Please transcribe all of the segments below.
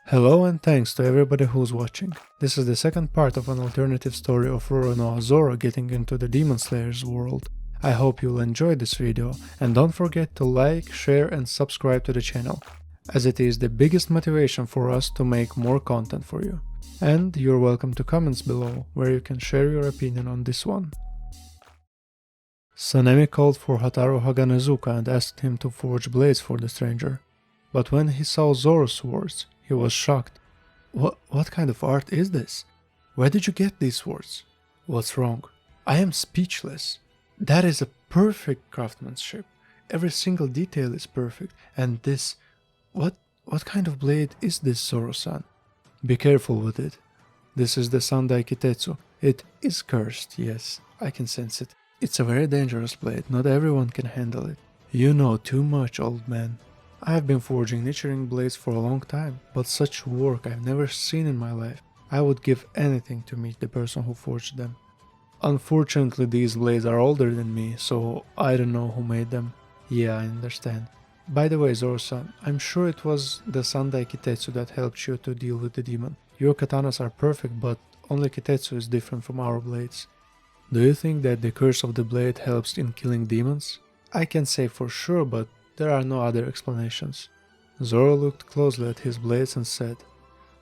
Hello and thanks to everybody who's watching. This is the second part of an alternative story of Zoro getting into the Demon Slayer's world. I hope you'll enjoy this video and don't forget to like, share and subscribe to the channel, as it is the biggest motivation for us to make more content for you. And you're welcome to comments below, where you can share your opinion on this one. Sanemi called for Hotaru Haganezuka and asked him to forge blades for the stranger. But when he saw Zoro's swords, he was shocked. What kind of art is this? Where did you get these swords? What's wrong? I am speechless. That is a perfect craftsmanship. Every single detail is perfect. And this... What kind of blade is this, Zoro-san? Be careful with it. This is the Sandai Kitetsu. It is cursed, yes, I can sense it. It's a very dangerous blade, not everyone can handle it. You know too much, old man. I have been forging Nichiren blades for a long time, but such work I've never seen in my life. I would give anything to meet the person who forged them. Unfortunately, these blades are older than me, so I don't know who made them. Yeah, I understand. By the way, Zoro-san, I'm sure it was the Sandai Kitetsu that helped you to deal with the demon. Your katanas are perfect, but only Kitetsu is different from our blades. Do you think that the curse of the blade helps in killing demons? I can't say for sure, but there are no other explanations. Zoro looked closely at his blades and said,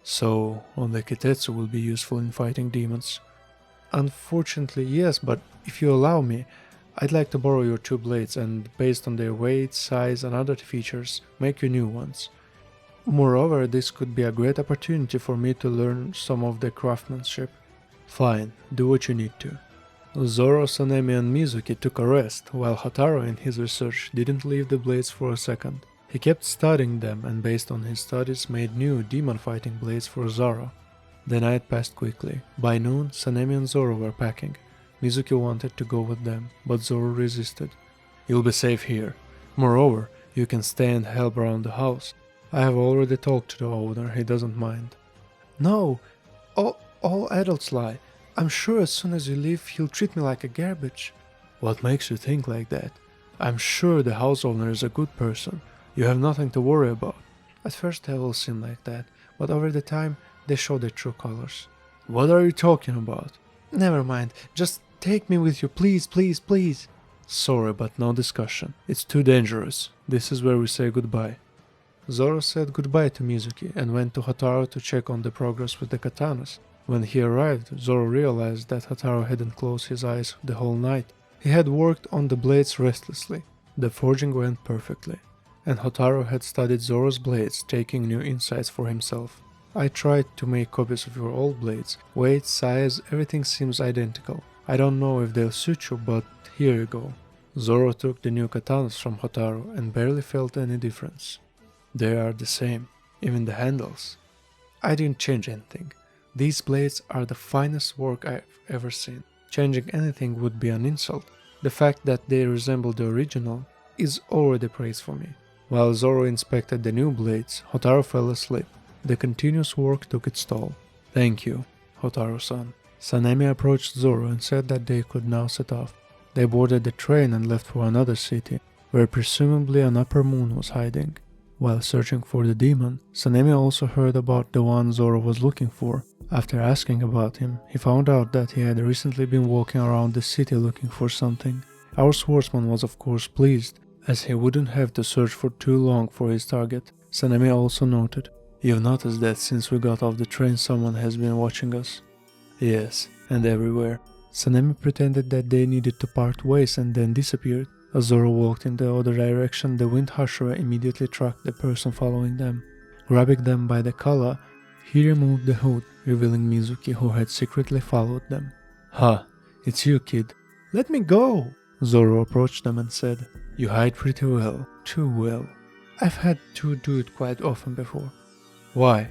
"So, only Kitetsu will be useful in fighting demons." Unfortunately, yes, but if you allow me, I'd like to borrow your two blades and, based on their weight, size and other features, make you new ones. Moreover, this could be a great opportunity for me to learn some of the craftsmanship. Fine, do what you need to. Zoro, Sanemi and Mizuki took a rest, while Hotaru in his research didn't leave the blades for a second. He kept studying them and based on his studies made new demon fighting blades for Zoro. The night passed quickly. By noon, Sanemi and Zoro were packing. Mizuki wanted to go with them, but Zoro resisted. "You'll be safe here. Moreover, you can stay and help around the house. I have already talked to the owner, he doesn't mind." "No, all adults lie. I'm sure as soon as you leave, he'll treat me like a garbage." "What makes you think like that? I'm sure the house owner is a good person. You have nothing to worry about." At first they all seem like that, but over the time they show their true colors. "What are you talking about?" "Never mind, just take me with you, please, please, please." "Sorry, but no discussion. It's too dangerous. This is where we say goodbye." Zoro said goodbye to Mizuki and went to Hotaru to check on the progress with the katanas. When he arrived, Zoro realized that Hotaru hadn't closed his eyes the whole night. He had worked on the blades restlessly. The forging went perfectly, and Hotaru had studied Zoro's blades, taking new insights for himself. "I tried to make copies of your old blades. Weight, size, everything seems identical. I don't know if they'll suit you, but here you go." Zoro took the new katanas from Hotaru and barely felt any difference. They are the same, even the handles. "I didn't change anything. These blades are the finest work I've ever seen. Changing anything would be an insult. The fact that they resemble the original is already praise for me." While Zoro inspected the new blades, Hotaru fell asleep. The continuous work took its toll. "Thank you, Hotaru-san." Sanemi approached Zoro and said that they could now set off. They boarded the train and left for another city, where presumably an upper moon was hiding. While searching for the demon, Sanemi also heard about the one Zoro was looking for. After asking about him, he found out that he had recently been walking around the city looking for something. Our swordsman was of course pleased, as he wouldn't have to search for too long for his target. Sanemi also noted, "You've noticed that since we got off the train someone has been watching us?" "Yes, and everywhere." Sanemi pretended that they needed to part ways and then disappeared. As Zoro walked in the other direction, the wind Hashira immediately tracked the person following them. Grabbing them by the collar, he removed the hood, revealing Mizuki, who had secretly followed them. "Ha, it's you, kid." "Let me go!" Zoro approached them and said, "You hide pretty well, too well. I've had to do it quite often before." "Why?"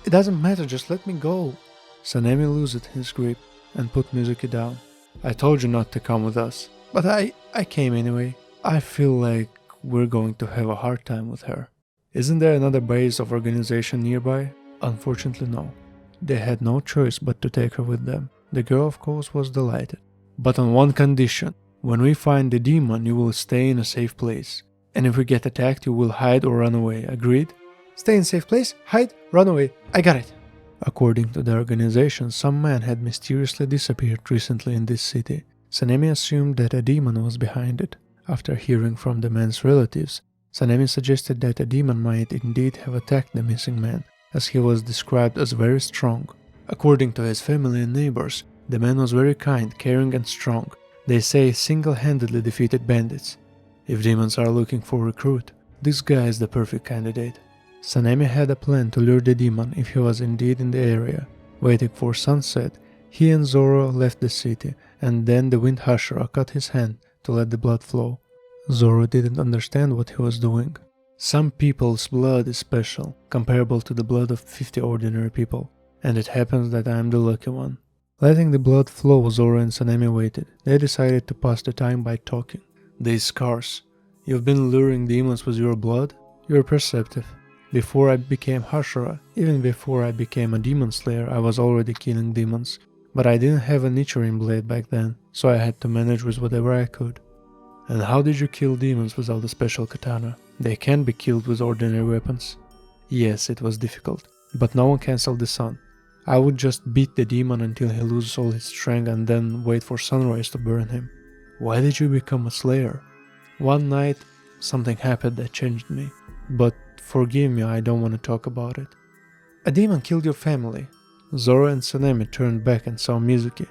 "It doesn't matter, just let me go." Sanemi loosened his grip and put Mizuki down. "I told you not to come with us." "But I came anyway." "I feel like we're going to have a hard time with her." "Isn't there another base of organization nearby?" "Unfortunately no." They had no choice but to take her with them. The girl of course was delighted. "But on one condition. When we find the demon you will stay in a safe place. And if we get attacked you will hide or run away, agreed?" Stay in safe place, hide, run away. I got it. According to the organization, some man had mysteriously disappeared recently in this city. Sanemi assumed that a demon was behind it. After hearing from the man's relatives, Sanemi suggested that a demon might indeed have attacked the missing man, as he was described as very strong. According to his family and neighbors, the man was very kind, caring and strong. They say he single-handedly defeated bandits. If demons are looking for a recruit, this guy is the perfect candidate. Sanemi had a plan to lure the demon if he was indeed in the area. Waiting for sunset, he and Zoro left the city, and then the Wind Hashira cut his hand to let the blood flow. Zoro didn't understand what he was doing. Some people's blood is special, comparable to the blood of 50 ordinary people, and it happens that I am the lucky one. Letting the blood flow, Zoro and Sanemi waited. They decided to pass the time by talking. These scars. You've been luring demons with your blood? You're perceptive. Before I became Hashira, even before I became a demon slayer, I was already killing demons. But I didn't have a Nichirin blade back then, so I had to manage with whatever I could. And how did you kill demons without a special katana? They can't be killed with ordinary weapons. Yes, it was difficult, but no one cancelled the sun. I would just beat the demon until he loses all his strength and then wait for sunrise to burn him. Why did you become a slayer? One night, something happened that changed me. But forgive me, I don't want to talk about it. A demon killed your family. Zoro and Sanemi turned back and saw Mizuki.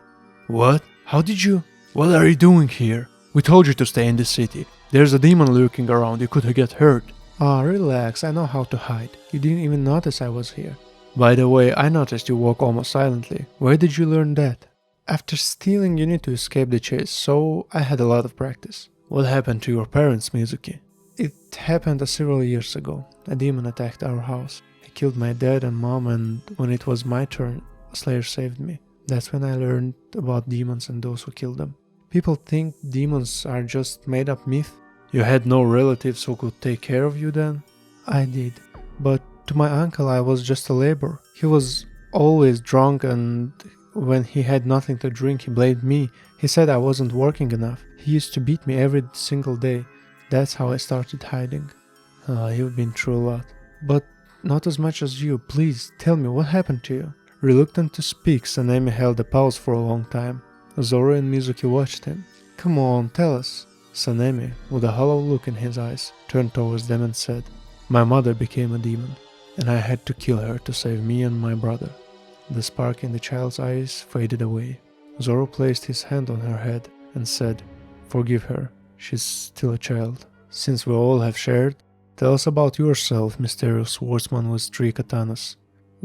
What? How did you? What are you doing here? We told you to stay in the city. There's a demon lurking around, you could get hurt. Ah, relax, I know how to hide. You didn't even notice I was here. By the way, I noticed you walk almost silently. Where did you learn that? After stealing, you need to escape the chase, so I had a lot of practice. What happened to your parents, Mizuki? It happened several years ago. A demon attacked our house. He killed my dad and mom, and when it was my turn, a slayer saved me. That's when I learned about demons and those who kill them. People think demons are just made-up myth. You had no relatives who could take care of you then? I did, but to my uncle I was just a laborer. He was always drunk, and when he had nothing to drink he blamed me. He said I wasn't working enough. He used to beat me every single day. That's how I started hiding. You've been through a lot. But not as much as you. Please, tell me, what happened to you? Reluctant to speak, Sanemi held a pause for a long time. Zoro and Mizuki watched him. Come on, tell us. Sanemi, with a hollow look in his eyes, turned towards them and said, My mother became a demon, and I had to kill her to save me and my brother. The spark in the child's eyes faded away. Zoro placed his hand on her head and said, Forgive her, she's still a child. Since we all have shared, tell us about yourself, mysterious swordsman with 3 katanas.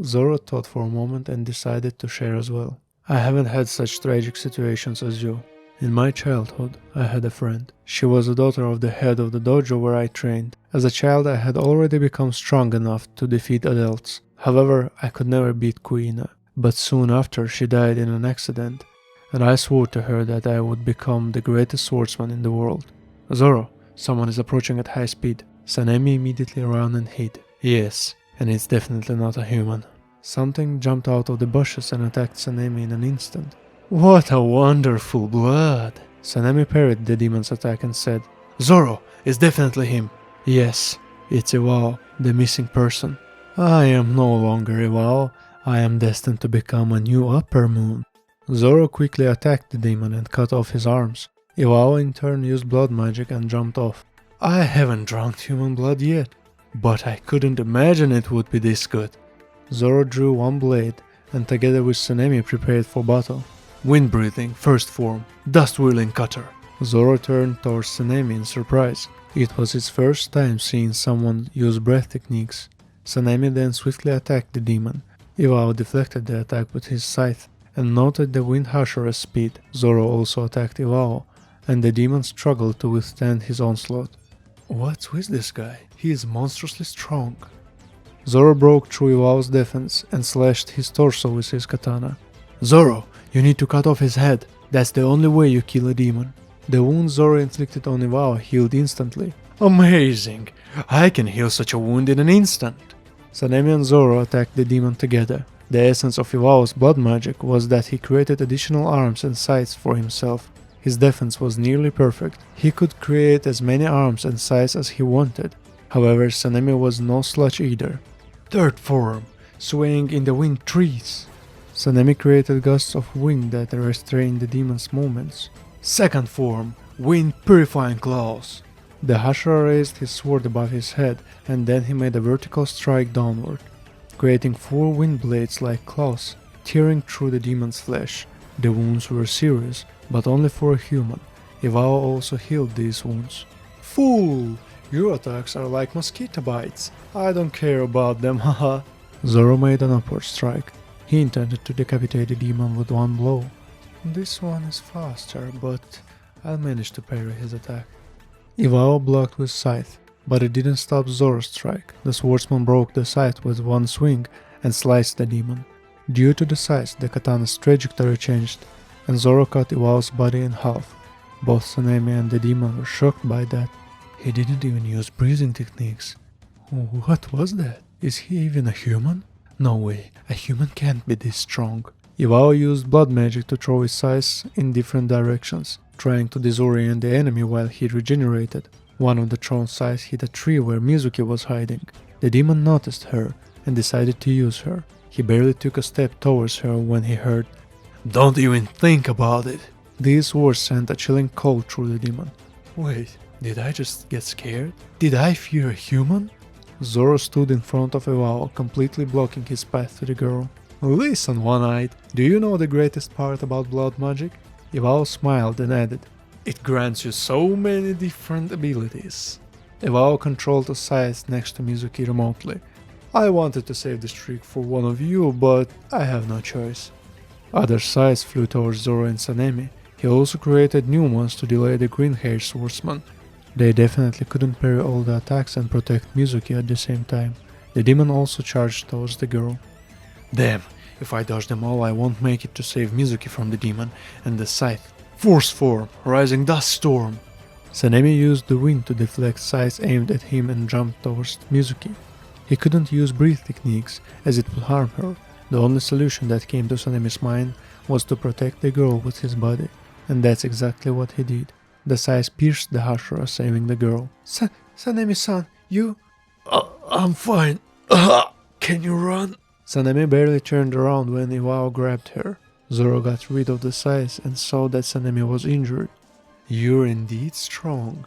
Zoro thought for a moment and decided to share as well. I haven't had such tragic situations as you. In my childhood, I had a friend. She was the daughter of the head of the dojo where I trained. As a child, I had already become strong enough to defeat adults. However, I could never beat Kuina. But soon after, she died in an accident, and I swore to her that I would become the greatest swordsman in the world. Zoro, someone is approaching at high speed. Sanemi immediately ran and hid. Yes, and it's definitely not a human. Something jumped out of the bushes and attacked Sanemi in an instant. What a wonderful blood! Sanemi parried the demon's attack and said, Zoro, it's definitely him. Yes, it's Iwao, the missing person. I am no longer Iwao. I am destined to become a new upper moon. Zoro quickly attacked the demon and cut off his arms. Iwao in turn used blood magic and jumped off. I haven't drunk human blood yet, but I couldn't imagine it would be this good. Zoro drew one blade and together with Sanemi prepared for battle. Wind-breathing, first form, dust-whirling cutter. Zoro turned towards Sanemi in surprise. It was his first time seeing someone use breath techniques. Sanemi then swiftly attacked the demon. Iwao deflected the attack with his scythe and noted the Wind Hashira's speed. Zoro also attacked Iwao, and the demon struggled to withstand his onslaught. What's with this guy? He is monstrously strong. Zoro broke through Iwao's defense and slashed his torso with his katana. Zoro, you need to cut off his head. That's the only way you kill a demon. The wound Zoro inflicted on Iwao healed instantly. Amazing! I can heal such a wound in an instant. Sanemi and Zoro attacked the demon together. The essence of Iwao's blood magic was that he created additional arms and scythes for himself. His defense was nearly perfect. He could create as many arms and scythes as he wanted. However, Sanemi was no slouch either. Third form, swaying in the wind trees. Sanemi created gusts of wind that restrained the demon's movements. Second form, wind purifying claws. The Hashira raised his sword above his head and then he made a vertical strike downward, creating 4 wind blades like claws, tearing through the demon's flesh. The wounds were serious, but only for a human. Iwao also healed these wounds. Fool! Your attacks are like mosquito bites. I don't care about them, haha. Zoro made an upward strike. He intended to decapitate the demon with one blow. This one is faster, but I'll manage to parry his attack. Iwao blocked with scythe, but it didn't stop Zoro's strike. The swordsman broke the scythe with one swing and sliced the demon. Due to the scythe, the katana's trajectory changed, and Zoro cut Iwao's body in half. Both Sanemi and the demon were shocked by that. He didn't even use breathing techniques. What was that? Is he even a human? No way, a human can't be this strong. Iwao used blood magic to throw his scythe in different directions, trying to disorient the enemy while he regenerated. One of the thrown scythes hit a tree where Mizuki was hiding. The demon noticed her and decided to use her. He barely took a step towards her when he heard, "Don't even think about it." These words sent a chilling cold through the demon. Wait, did I just get scared? Did I fear a human? Zoro stood in front of Iwao, completely blocking his path to the girl. Listen, One-Eyed, do you know the greatest part about blood magic? Iwao smiled and added, it grants you so many different abilities. Iwao controlled a scythe next to Mizuki remotely. I wanted to save this trick for one of you, but I have no choice. Other scythes flew towards Zoro and Sanemi. He also created new ones to delay the green-haired swordsman. They definitely couldn't parry all the attacks and protect Mizuki at the same time. The demon also charged towards the girl. Damn, if I dodge them all I won't make it to save Mizuki from the demon and the scythe. Force form, rising dust storm. Sanemi used the wind to deflect scythes aimed at him and jumped towards Mizuki. He couldn't use breath techniques as it would harm her. The only solution that came to Sanemi's mind was to protect the girl with his body, and that's exactly what he did. The scythe pierced the Hashira, saving the girl. Sanemi-san, you... I'm fine. Can you run? Sanemi barely turned around when Iwao grabbed her. Zoro got rid of the scythe and saw that Sanemi was injured. You're indeed strong.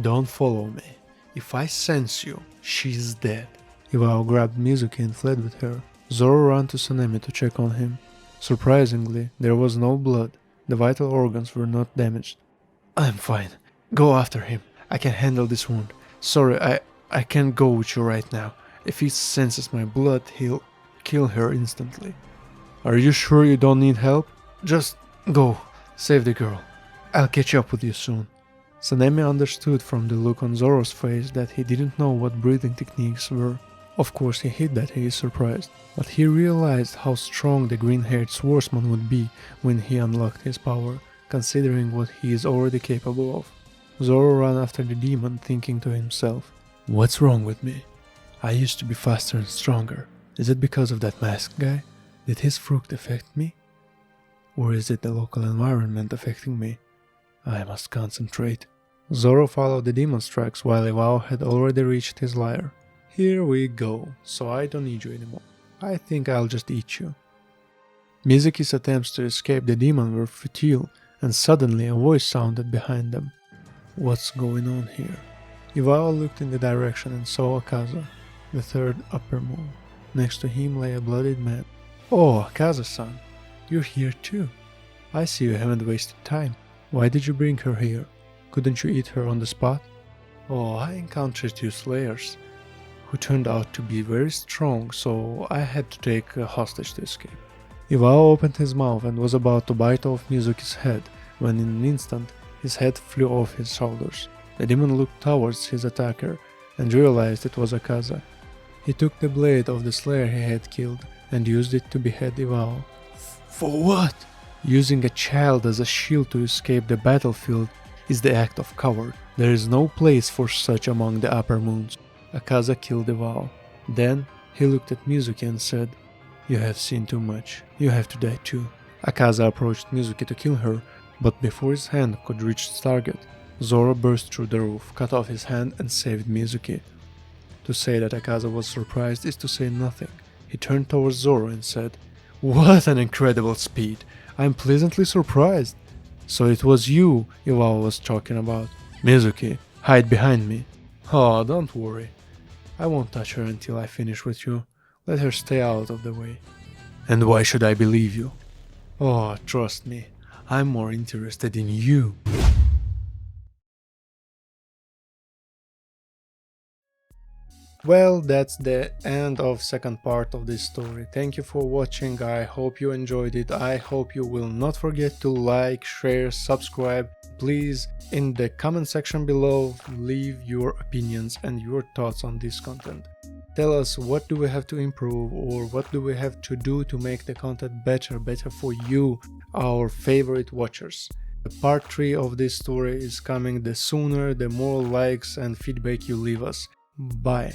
Don't follow me. If I sense you, she's dead. Iwao grabbed Mizuki and fled with her. Zoro ran to Sanemi to check on him. Surprisingly, there was no blood. The vital organs were not damaged. I'm fine. Go after him. I can handle this wound. Sorry, I can't go with you right now. If he senses my blood, he'll kill her instantly. Are you sure you don't need help? Just go. Save the girl. I'll catch up with you soon. Sanemi understood from the look on Zoro's face that he didn't know what breathing techniques were. Of course he hid that he is surprised, but he realized how strong the green-haired swordsman would be when he unlocked his power, considering what he is already capable of. Zoro ran after the demon, thinking to himself, what's wrong with me? I used to be faster and stronger. Is it because of that masked guy? Did his fruit affect me? Or is it the local environment affecting me? I must concentrate. Zoro followed the demon's tracks while Iwao had already reached his lair. Here we go, so I don't need you anymore. I think I'll just eat you. Mizuki's attempts to escape the demon were futile, and suddenly a voice sounded behind them. What's going on here? Iwao looked in the direction and saw Akaza, the third upper moon. Next to him lay a bloodied man. Oh, Akaza-san, you're here too. I see you haven't wasted time. Why did you bring her here? Couldn't you eat her on the spot? Oh, I encountered two slayers, who turned out to be very strong, so I had to take a hostage to escape. Iwao opened his mouth and was about to bite off Mizuki's head, when in an instant, his head flew off his shoulders. The demon looked towards his attacker and realized it was Akaza. He took the blade of the slayer he had killed and used it to behead Iwao. For what? Using a child as a shield to escape the battlefield is the act of coward. There is no place for such among the upper moons. Akaza killed Iwao. Then he looked at Mizuki and said, You have seen too much. You have to die too. Akaza approached Mizuki to kill her, but before his hand could reach its target, Zoro burst through the roof, cut off his hand and saved Mizuki. To say that Akaza was surprised is to say nothing. He turned towards Zoro and said, "What an incredible speed! I'm pleasantly surprised. So it was you Iwao was talking about. Mizuki, hide behind me." "Oh, don't worry. I won't touch her until I finish with you. Let her stay out of the way." "And why should I believe you?" "Oh, trust me. I'm more interested in you." Well, that's the end of second part of this story. Thank you for watching. I hope you enjoyed it. I hope you will not forget to like, share, subscribe. Please, in the comment section below, leave your opinions and your thoughts on this content. Tell us what do we have to improve or what do we have to do to make the content better for you, our favorite watchers. The part 3 of this story is coming. The sooner, the more likes and feedback you leave us. Bye.